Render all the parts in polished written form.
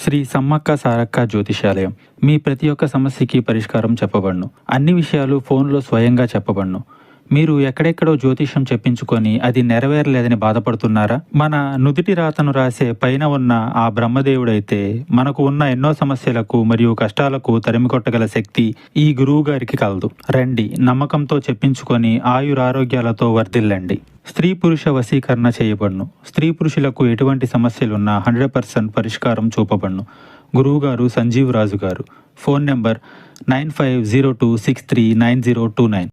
శ్రీ సమ్మక్క సారక్క జ్యోతిషాలయం మీ ప్రతి ఒక్క సమస్యకి పరిష్కారం చెప్పబడును. అన్ని విషయాలు ఫోన్లో స్వయంగా చెప్పబడును. మీరు ఎక్కడెక్కడో జ్యోతిషం చెప్పించుకొని అది నెరవేరలేదని బాధపడుతున్నారా? మన నుదిటి రాతను రాసే పైన ఉన్న ఆ బ్రహ్మదేవుడైతే మనకు ఉన్న ఎన్నో సమస్యలకు మరియు కష్టాలకు తరిమికొట్టగల శక్తి ఈ గురువు గారికి కలదు. రండి, నమ్మకంతో చెప్పించుకొని ఆయురారోగ్యాలతో వర్ధిల్లండి. స్త్రీ పురుష వశీకరణ చేయబడును. స్త్రీ పురుషులకు ఎటువంటి సమస్యలున్నా 100% పరిష్కారం చూపబడును. గురువుగారు సంజీవ్ రాజు గారు. Phone number 9502639029.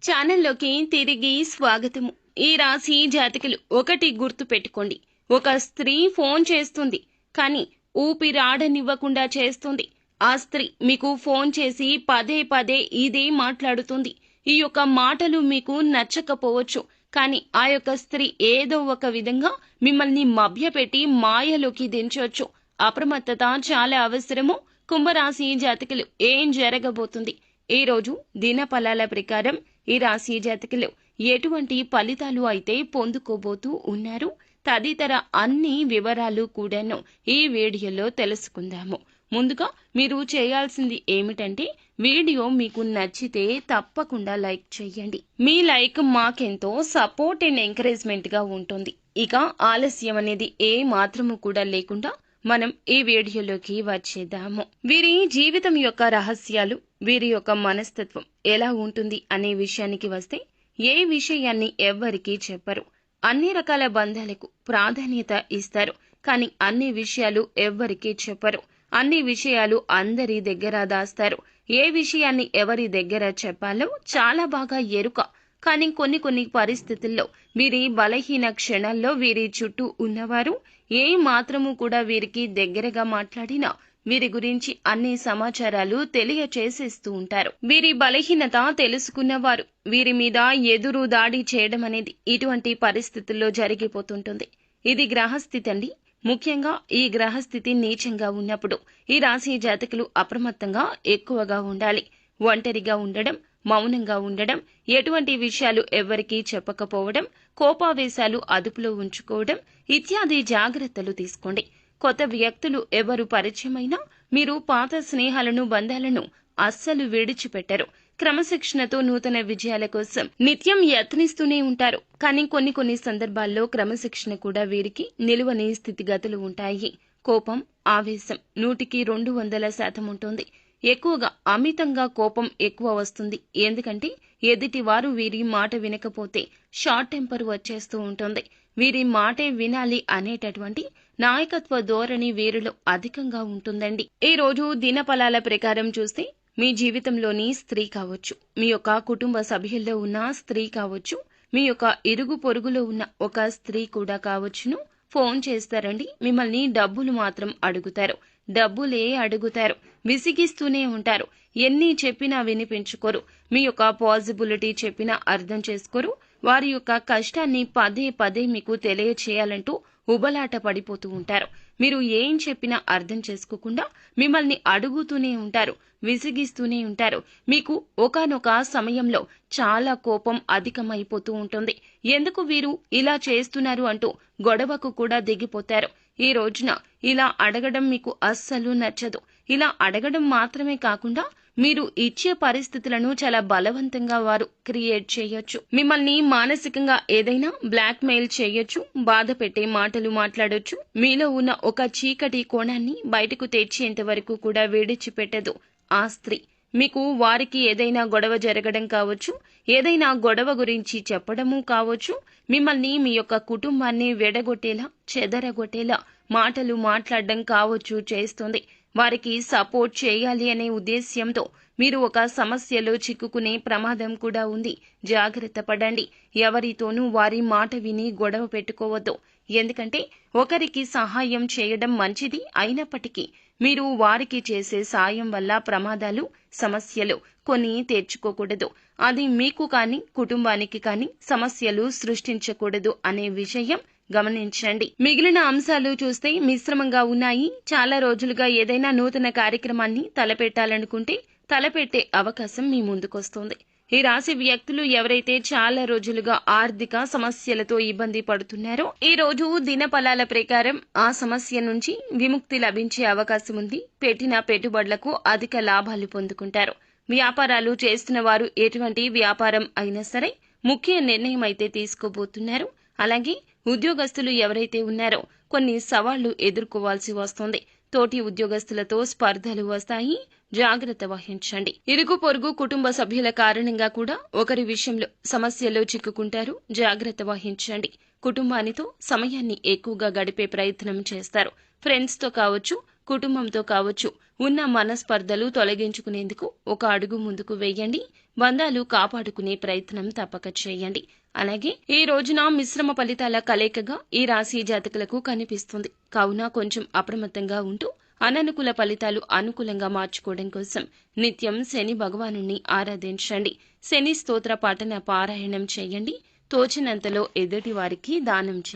ఛానల్లోకి తిరిగి స్వాగతము. ఈ రాశి జాతకులు ఒకటి గుర్తు పెట్టుకోండి. ఒక స్త్రీ ఫోన్ చేస్తుంది, కానీ ఊపిరాడనివ్వకుండా చేస్తుంది. ఆ స్త్రీ మీకు ఫోన్ చేసి పదే పదే ఇదే మాట్లాడుతుంది. ఈ యొక్క మాటలు మీకు నచ్చకపోవచ్చు, కానీ ఆ యొక్క స్త్రీ ఏదో ఒక విధంగా మిమ్మల్ని మభ్యపెట్టి మాయలోకి దించవచ్చు. అప్రమత్తత చాలా అవసరము. కుంభరాశి జాతకులు ఏం జరగబోతుంది? ఈ రోజు దినఫలాల ప్రకారం ఈ రాశి జాతకులు ఎటువంటి ఫలితాలు అయితే పొందుకోబోతూ ఉన్నారు తదితర అన్ని వివరాలు కూడాను ఈ వీడియోలో తెలుసుకుందాము. ముందుగా మీరు చేయాల్సింది ఏమిటంటే, వీడియో మీకు నచ్చితే తప్పకుండా లైక్ చేయండి. మీ లైక్ మాకెంతో సపోర్ట్ అండ్ ఎంకరేజ్మెంట్ గా ఉంటుంది. ఇక ఆలస్యం అనేది ఏ మాత్రము కూడా లేకుండా మనం ఈ వీడియోలోకి వచ్చేద్దాము. వీరి జీవితం యొక్క రహస్యాలు, వీరి యొక్క మనస్తత్వం ఎలా ఉంటుంది అనే విషయానికి వస్తే, ఏ విషయాన్ని ఎవ్వరికీ చెప్పరు. అన్ని రకాల బంధాలకు ప్రాధాన్యత ఇస్తారు, కానీ అన్ని విషయాలు ఎవ్వరికీ చెప్పరు. అన్ని విషయాలు అందరి దగ్గర దాస్తారు. ఏ విషయాన్ని ఎవరి దగ్గర చెప్పాలో చాలా బాగా ఎరుక. కానీ కొన్ని పరిస్థితుల్లో వీరి బలహీన క్షణాల్లో వీరి చుట్టూ ఉన్నవారు ఏ మాత్రము కూడా వీరికి దగ్గరగా మాట్లాడినా వీరి గురించి అన్ని సమాచారాలు తెలియచేసేస్తూ ఉంటారు. వీరి బలహీనత తెలుసుకున్నవారు వీరి మీద ఎదురు దాడి చేయడం అనేది ఇటువంటి పరిస్థితుల్లో జరిగిపోతుంటుంది. ఇది గ్రహస్థితి అండి. ముఖ్యంగా ఈ గ్రహస్థితి నీచంగా ఉన్నప్పుడు ఈ రాశి జాతకులు అప్రమత్తంగా ఎక్కువగా ఉండాలి. ఒంటరిగా ఉండడం, మౌనంగా ఉండడం, ఎటువంటి విషయాలు ఎవ్వరికీ చెప్పకపోవడం, కోపావేశాలు అదుపులో ఉంచుకోవడం ఇత్యాది జాగ్రత్తలు తీసుకోండి. కొత్త వ్యక్తులు ఎవరు పరిచయమైనా మీరు పాత స్నేహాలను, బంధాలను అస్సలు విడిచిపెట్టరు. క్రమశిక్షణతో నూతన విజయాల కోసం నిత్యం యత్నిస్తూనే ఉంటారు. కానీ కొన్ని సందర్భాల్లో క్రమశిక్షణ కూడా వీరికి నిలువని స్థితిగతులు ఉంటాయి. కోపం, ఆవేశం 100కి 200% ఉంటుంది. ఎక్కువగా అమితంగా కోపం ఎక్కువ వస్తుంది. ఎందుకంటే ఎదుటివారు వీరి మాట వినకపోతే షార్ట్ టెంపర్ వచ్చేస్తూ ఉంటుంది. వీరి మాటే వినాలి అనేటటువంటి నాయకత్వ ధోరణి వీరిలో అధికంగా ఉంటుందండి. ఈ రోజు దినఫలాల ప్రకారం చూస్తే, మీ జీవితంలోని స్త్రీ కావచ్చు, మీ యొక్క కుటుంబ సభ్యుల్లో ఉన్న స్త్రీ కావచ్చు, మీ యొక్క ఇరుగు పొరుగులో ఉన్న ఒక స్త్రీ కూడా కావచ్చును, ఫోన్ చేస్తారండి. మిమ్మల్ని డబ్బులు మాత్రం అడుగుతారు. డబ్బులే అడుగుతారు. విసిగిస్తూనే ఉంటారు. ఎన్ని చెప్పినా వినిపించుకోరు. మీ యొక్క పాజిబిలిటీ చెప్పినా అర్థం చేసుకోరు. వారి యొక్క కష్టాన్ని పదే పదే మీకు తెలియచేయాలంటూ ఉబలాట పడిపోతూ ఉంటారు. మీరు ఏం చెప్పినా అర్థం చేసుకోకుండా మిమ్మల్ని అడుగుతూనే ఉంటారు, విసిగిస్తూనే ఉంటారు. మీకు ఒకానొక సమయంలో చాలా కోపం అధికమైపోతూ ఉంటుంది. ఎందుకు వీరు ఇలా చేస్తున్నారు అంటూ గొడవకు కూడా దిగిపోతారు. ఈ రోజున ఇలా అడగడం మీకు అస్సలు నచ్చదు. ఇలా అడగడం మాత్రమే కాకుండా మీరు ఇచ్చే పరిస్థితులను చాలా బలవంతంగా వారు క్రియేట్ చేయొచ్చు. మిమ్మల్ని మానసికంగా ఏదైనా బ్లాక్ మెయిల్ చేయొచ్చు, బాధ పెట్టే మాటలు మాట్లాడొచ్చు. మీలో ఉన్న ఒక చీకటి కోణాన్ని బయటకు తెచ్చేంత వరకు కూడా విడిచిపెట్టదు ఆ స్త్రీ. మీకు వారికి ఏదైనా గొడవ జరగడం కావచ్చు, ఏదైనా గొడవ గురించి చెప్పడము కావచ్చు, మిమ్మల్ని, మీ యొక్క కుటుంబాన్ని వెడగొట్టేలా, చెదరగొట్టేలా మాటలు మాట్లాడడం కావచ్చు చేస్తుంది. వారికి సపోర్ట్ చేయాలి అనే ఉద్దేశ్యంతో మీరు ఒక సమస్యలో చిక్కుకునే ప్రమాదం కూడా ఉంది. జాగ్రత్త పడండి. ఎవరితోనూ వారి మాట విని గొడవ పెట్టుకోవద్దు. ఎందుకంటే ఒకరికి సహాయం చేయడం మంచిది అయినప్పటికీ మీరు వారికి చేసే సాయం వల్ల ప్రమాదాలు, సమస్యలు కొన్ని తెచ్చుకోకూడదు. అది మీకు కానీ కుటుంబానికి కానీ సమస్యలు సృష్టించకూడదు అనే విషయం గమనించండి. మిగిలిన అంశాలు చూస్తే మిశ్రమంగా ఉన్నాయి. చాలా రోజులుగా ఏదైనా నూతన కార్యక్రమాన్ని తలపెట్టాలనుకుంటే తలపెట్టే అవకాశం మీ ముందుకొస్తుంది. ఈ రాశి వ్యక్తులు ఎవరైతే చాలా రోజులుగా ఆర్థిక సమస్యలతో ఇబ్బంది పడుతున్నారో ఈ రోజు దినఫలాల ప్రకారం ఆ సమస్య నుంచి విముక్తి లభించే అవకాశం ఉంది. పెట్టిన పెట్టుబడులకు అధిక లాభాలు పొందుకుంటారు. వ్యాపారాలు చేస్తున్న వారు ఎటువంటి వ్యాపారం అయినా సరే ముఖ్య నిర్ణయం అయితే తీసుకోబోతున్నారు. అలాగే ఉద్యోగస్తులు ఎవరైతే ఉన్నారో కొన్ని సవాళ్లు ఎదుర్కోవాల్సి వస్తుంది. తోటి ఉద్యోగస్తులతో స్పర్ధలు వస్తాయి. జాగ్రత్త వహించండి. ఇరుగు పొరుగు కుటుంబ సభ్యుల కారణంగా కూడా ఒకరి విషయంలో సమస్యల్లో చిక్కుకుంటారు. జాగ్రత్త వహించండి. కుటుంబానితో సమయాన్ని ఎక్కువగా గడిపే ప్రయత్నం చేస్తారు. ఫ్రెండ్స్ తో కావచ్చు, కుటుంబంతో కావచ్చు, ఉన్న మనస్పర్ధలు తొలగించుకునేందుకు ఒక అడుగు ముందుకు వేయండి. బంధాలు కాపాడుకునే ప్రయత్నం తప్పక చేయండి. అలాగే ఈ రోజున మిశ్రమ ఫలితాల కలయికగా ఈ రాశి జాతకులకు కనిపిస్తుంది. కావున కొంచెం అప్రమత్తంగా ఉంటూ అననుకూల ఫలితాలు అనుకూలంగా మార్చుకోవడం కోసం నిత్యం శని భగవానుణ్ణి ఆరాధించండి. శని స్తోత్ర పఠన పారాయణం చేయండి. తోచినంతలో ఎదుటి వారికి దానం చేయండి.